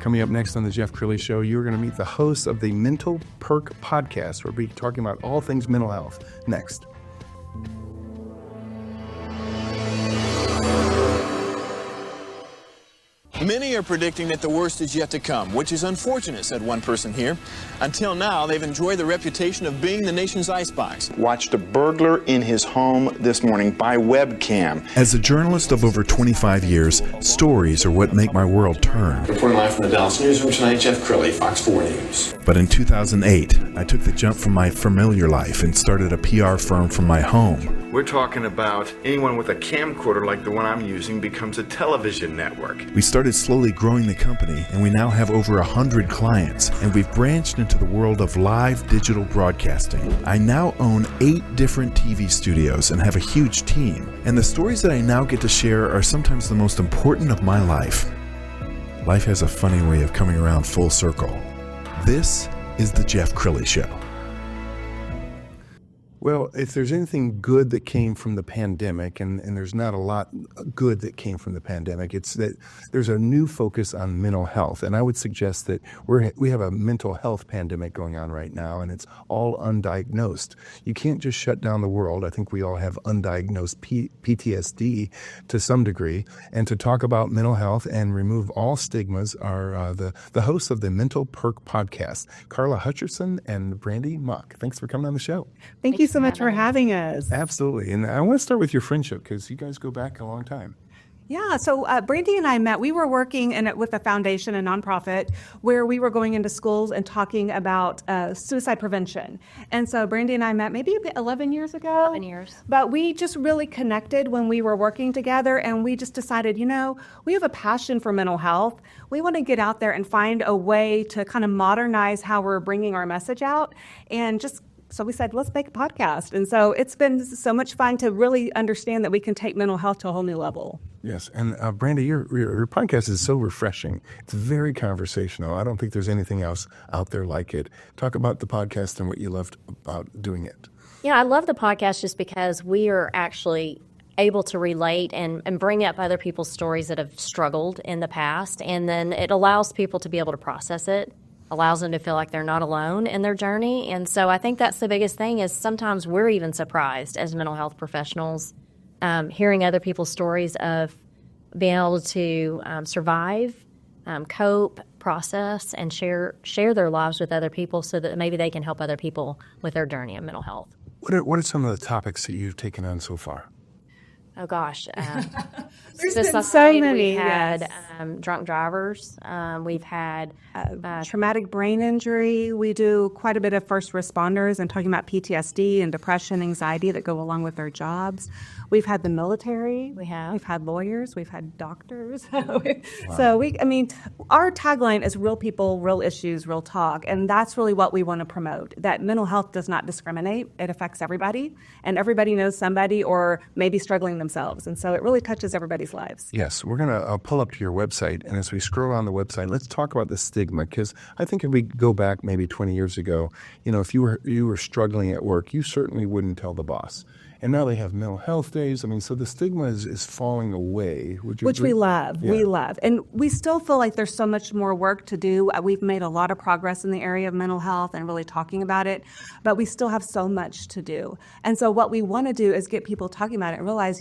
Coming up next on the Jeff Crilley Show, you're going to meet the host of the Mental Perk podcast. We'll be talking about all things mental health next. Many are predicting that the worst is yet to come, which is unfortunate, said one person here. Until now, they've enjoyed the reputation of being the nation's icebox. Watched a burglar in his home this morning by webcam. As a journalist of over 25 years, stories are what make my world turn. Reporting live from the Dallas newsroom tonight, Jeff Crilley, Fox 4 News. But in 2008, I took the jump from my familiar life and started a PR firm from my home. We're talking about anyone with a camcorder like the one I'm using becomes a television network. We started slowly growing the company, and we now have over 100 clients, and we've branched into the world of live digital broadcasting. I now own 8 different TV studios and have a huge team, and the stories that I now get to share are sometimes the most important of my life. Life has a funny way of coming around full circle. This is the Jeff Crilley Show. Well, if there's anything good that came from the pandemic, and there's not a lot good that came from the pandemic, it's that there's a new focus on mental health. And I would suggest that we have a mental health pandemic going on right now, and it's all undiagnosed. You can't just shut down the world. I think we all have undiagnosed PTSD to some degree. And to talk about mental health and remove all stigmas are the hosts of the Mental Perk podcast, Karla Hutcherson and Brandy. Thanks for coming on the show. Thank you so much for having us. Absolutely. And I want to start with your friendship because you guys go back a long time. Yeah, so Brandy and I met. We were working with a foundation, a nonprofit, where we were going into schools and talking about suicide prevention. And so Brandy and I met maybe 11 years ago. 11 years. But we just really connected when we were working together, and we just decided, we have a passion for mental health. We want to get out there and find a way to kind of modernize how we're bringing our message out, and so we said, let's make a podcast. And so it's been so much fun to really understand that we can take mental health to a whole new level. Yes. And Brandy, your podcast is so refreshing. It's very conversational. I don't think there's anything else out there like it. Talk about the podcast and what you loved about doing it. Yeah, I love the podcast just because we are actually able to relate and bring up other people's stories that have struggled in the past. And then it allows people to be able to process it. Allows them to feel like they're not alone in their journey. And so I think that's the biggest thing is sometimes we're even surprised as mental health professionals hearing other people's stories of being able to survive, cope, process, and share their lives with other people so that maybe they can help other people with their journey of mental health. What are some of the topics that you've taken on so far? Oh, gosh. There's been so many. We've had drunk drivers. We've had traumatic brain injury. We do quite a bit of first responders and talking about PTSD and depression, anxiety that go along with their jobs. We've had the military. We've had lawyers. We've had doctors. Wow. So our tagline is real people, real issues, real talk. And that's really what we want to promote, that mental health does not discriminate. It affects everybody, and everybody knows somebody or maybe struggling themselves. And so it really touches everybody's lives. Yes. We're going to pull up to your website. And as we scroll on the website, let's talk about the stigma, because I think if we go back maybe 20 years ago, if you were struggling at work, you certainly wouldn't tell the boss. And now they have mental health days. So the stigma is falling away. Which we love. Yeah. We love. And we still feel like there's so much more work to do. We've made a lot of progress in the area of mental health and really talking about it, but we still have so much to do. And so what we want to do is get people talking about it and realize,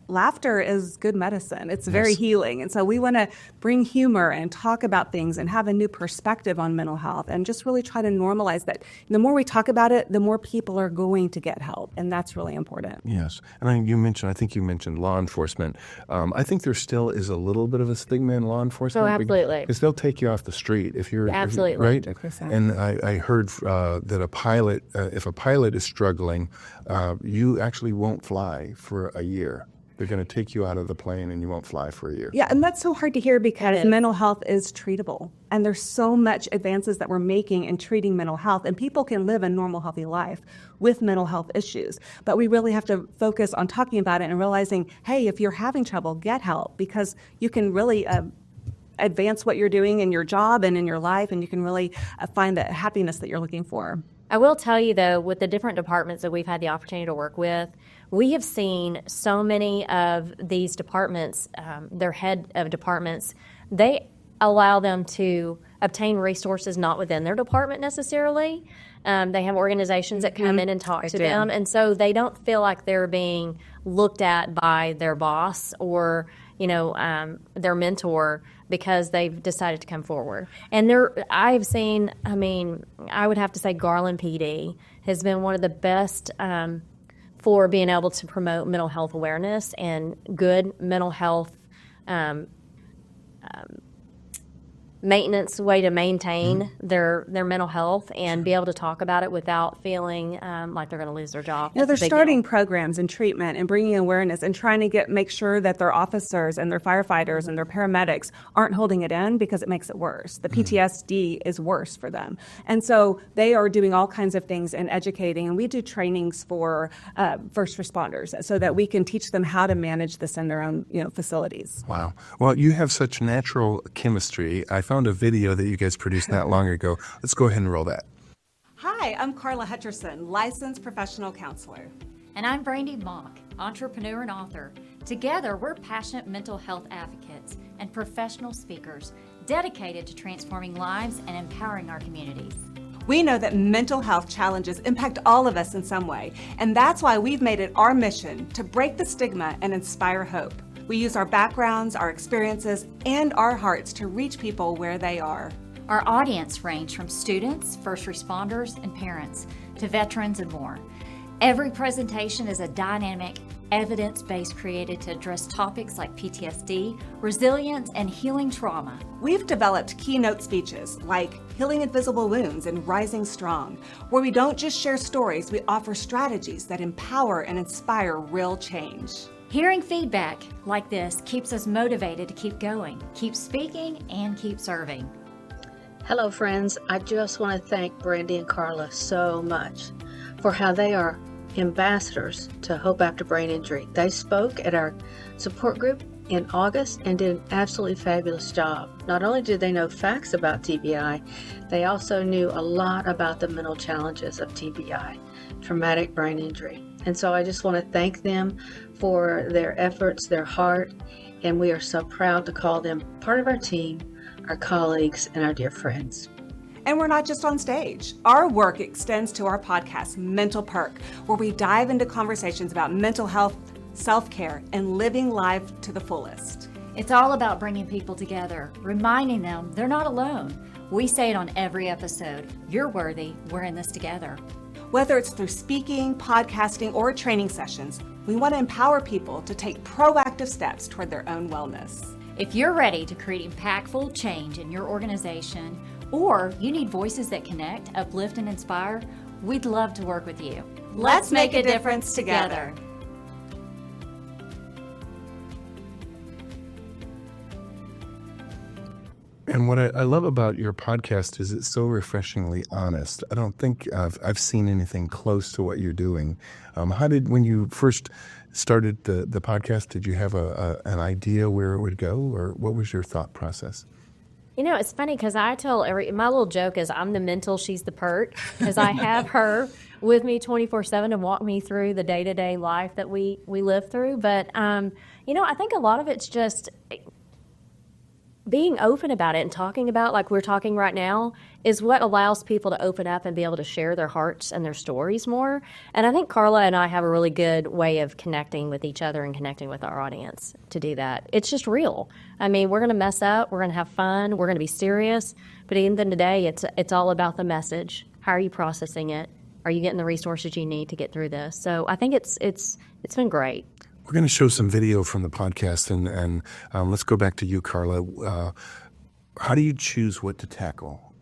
laughter is good medicine. It's very healing. And so we want to bring humor and talk about things and have a new perspective on mental health and just really try to normalize that. The more we talk about it, the more people are going to get help. And that's really important. Yes. And I think you mentioned law enforcement. I think there still is a little bit of a stigma in law enforcement. Oh, absolutely. Because they'll take you off the street if you're absolutely right. 100%. And I heard that if a pilot is struggling, you actually won't fly for a year. They're going to take you out of the plane and you won't fly for a year. Yeah, and that's so hard to hear because mental health is treatable. And there's so much advances that we're making in treating mental health. And people can live a normal, healthy life with mental health issues. But we really have to focus on talking about it and realizing, hey, if you're having trouble, get help, because you can really advance what you're doing in your job and in your life, and you can really find the happiness that you're looking for. I will tell you, though, with the different departments that we've had the opportunity to work with, we have seen so many of these departments, their head of departments, they allow them to obtain resources not within their department necessarily. They have organizations that come in and talk to them, and so they don't feel like they're being looked at by their boss or their mentor because they've decided to come forward. And I've seen, I would have to say Garland PD has been one of the best for being able to promote mental health awareness and good mental health maintenance way to maintain their mental health and be able to talk about it without feeling like they're going to lose their job. They're starting programs and treatment and bringing awareness and trying to make sure that their officers and their firefighters and their paramedics aren't holding it in because it makes it worse. The PTSD is worse for them. And so they are doing all kinds of things and educating, and we do trainings for first responders so that we can teach them how to manage this in their own facilities. Wow. Well, you have such natural chemistry. I found a video that you guys produced not long ago. Let's go ahead and roll that. Hi, I'm Karla Hutcherson, licensed professional counselor. And I'm Brandy, entrepreneur and author. Together, we're passionate mental health advocates and professional speakers dedicated to transforming lives and empowering our communities. We know that mental health challenges impact all of us in some way, and that's why we've made it our mission to break the stigma and inspire hope. We use our backgrounds, our experiences, and our hearts to reach people where they are. Our audience range from students, first responders, and parents to veterans and more. Every presentation is a dynamic, evidence-based created to address topics like PTSD, resilience, and healing trauma. We've developed keynote speeches like Healing Invisible Wounds and Rising Strong, where we don't just share stories, we offer strategies that empower and inspire real change. Hearing feedback like this keeps us motivated to keep going, keep speaking, and keep serving. Hello, friends. I just want to thank Brandy and Karla so much for how they are ambassadors to Hope After Brain Injury. They spoke at our support group in August and did an absolutely fabulous job. Not only did they know facts about TBI, they also knew a lot about the mental challenges of TBI, traumatic brain injury. And so I just want to thank them for their efforts, their heart, and we are so proud to call them part of our team, our colleagues, and our dear friends. And we're not just on stage. Our work extends to our podcast, Mental Perk, where we dive into conversations about mental health, self-care, and living life to the fullest. It's all about bringing people together, reminding them they're not alone. We say it on every episode. You're worthy. We're in this together. Whether it's through speaking, podcasting, or training sessions, we want to empower people to take proactive steps toward their own wellness. If you're ready to create impactful change in your organization, or you need voices that connect, uplift, and inspire, we'd love to work with you. Let's make a difference together. And what I love about your podcast is it's so refreshingly honest. I don't think I've seen anything close to what you're doing. When you first started the podcast, did you have an idea where it would go, or what was your thought process? It's funny because I tell my little joke is I'm the mental, she's the perk, because I have her with me 24/7 and walk me through the day-to-day life that we live through. But, I think a lot of it's just being open about it and talking about, like we're talking right now, is what allows people to open up and be able to share their hearts and their stories more. And I think Karla and I have a really good way of connecting with each other and connecting with our audience to do that. It's just real. We're going to mess up. We're going to have fun. We're going to be serious. But at the end of the day, it's all about the message. How are you processing it? Are you getting the resources you need to get through this? So I think it's been great. We're going to show some video from the podcast, and let's go back to you, Karla. How do you choose what to tackle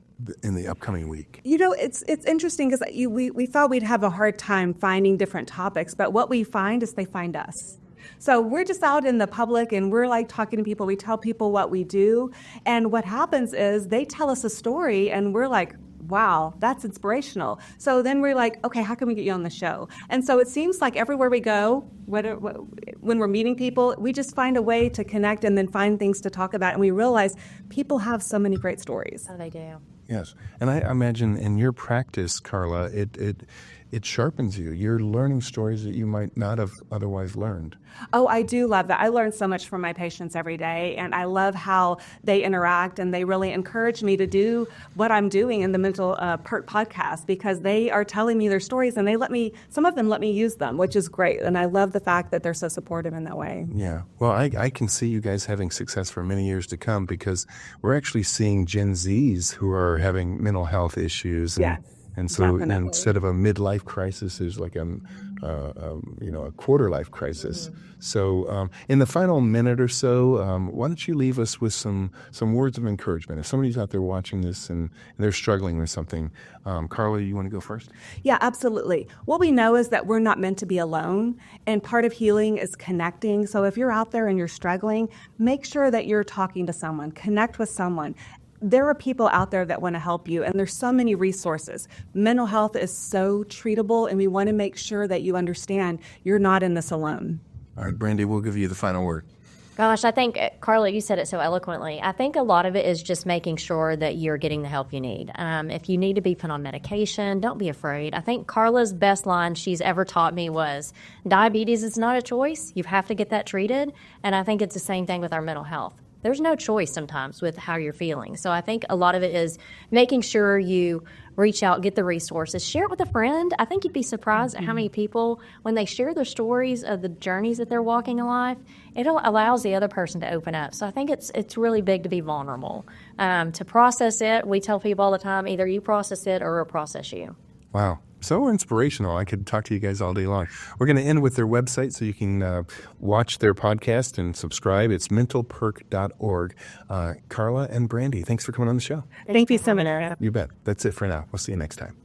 in the upcoming week? It's interesting because we thought we'd have a hard time finding different topics, but what we find is they find us. So we're just out in the public and we're like talking to people. We tell people what we do, and what happens is they tell us a story, and we're like, wow, that's inspirational. So then we're like, okay, how can we get you on the show? And so it seems like everywhere we go, when we're meeting people, we just find a way to connect and then find things to talk about. And we realize people have so many great stories. Oh, they do. Yes. And I imagine in your practice, Karla, it sharpens you. You're learning stories that you might not have otherwise learned. Oh, I do love that. I learn so much from my patients every day, and I love how they interact, and they really encourage me to do what I'm doing in the Mental Perk podcast, because they are telling me their stories, and some of them let me use them, which is great. And I love the fact that they're so supportive in that way. Yeah. Well, I can see you guys having success for many years to come, because we're actually seeing Gen Zs who are having mental health issues. And so Definitely. instead of a midlife crisis, there's like a quarter life crisis. Mm-hmm. So in the final minute or so, why don't you leave us with some words of encouragement? If somebody's out there watching this and they're struggling with something, Karla, you want to go first? Yeah, absolutely. What we know is that we're not meant to be alone, and part of healing is connecting. So if you're out there and you're struggling, make sure that you're talking to someone, connect with someone. There are people out there that want to help you, and there's so many resources. Mental health is so treatable, and we want to make sure that you understand you're not in this alone. All right, Brandy, we'll give you the final word. Gosh, I think, Karla, you said it so eloquently. I think a lot of it is just making sure that you're getting the help you need. If you need to be put on medication, don't be afraid. I think Karla's best line she's ever taught me was, diabetes is not a choice. You have to get that treated. And I think it's the same thing with our mental health. There's no choice sometimes with how you're feeling. So I think a lot of it is making sure you reach out, get the resources, share it with a friend. I think you'd be surprised at how many people, when they share their stories of the journeys that they're walking in life, it allows the other person to open up. So I think it's really big to be vulnerable. To process it, we tell people all the time, either you process it or it'll process you. Wow. So inspirational. I could talk to you guys all day long. We're going to end with their website so you can watch their podcast and subscribe. It's mentalperk.org. Karla and Brandy, thanks for coming on the show. Thank you so much. You bet. That's it for now. We'll see you next time.